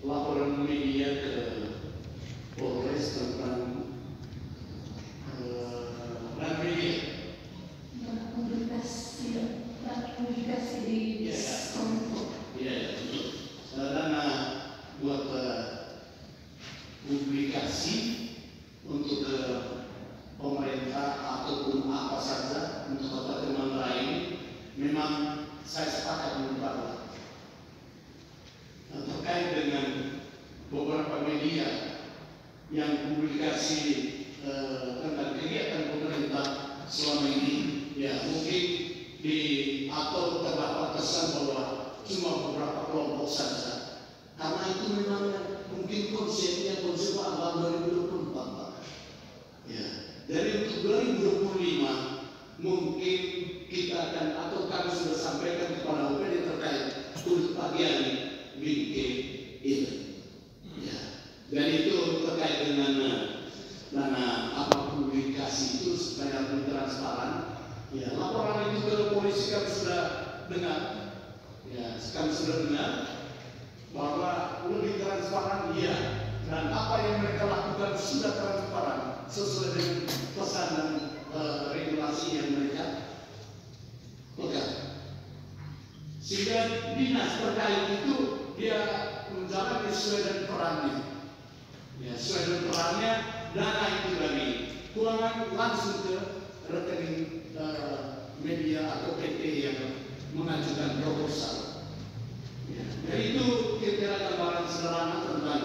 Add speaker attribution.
Speaker 1: laporan media ke Polres tentang media publikasi di dana buat publikasi untuk pemerintah ataupun apa saja untuk kota teman lain. Memang saya sepakat dengan terkait dengan beberapa media yang publikasi tentang kegiatan pemerintah selama ini, ya mungkin atau terdapat kesan bahwa cuma beberapa kelompok saja, karena itu memang mungkin konsep awal 2024 Pak. Ya, dari untuk 2025 mungkin kita akan atau kami sudah sampaikan kepada UPD terkait untuk bagian bingkai itu. Ya, dan itu terkait dengan dana publikasi itu supaya lebih transparan. Ya, laporan itu ke polisi kami sudah dengar. Ya, kami sudah dengar bahwa lebih transparan, ya, dan apa yang mereka lakukan sudah transparan sesuai dengan pesan dan regulasi yang mereka pegang. Sehingga dinas terkait itu dia menjalani sesuai dengan perannya. Ya, sesuai dengan perannya, dana itu dari keuangan langsung ke rekening media atau PT yang mengajukan proposal. Ya, dari itu kita gambaran sederhana tentang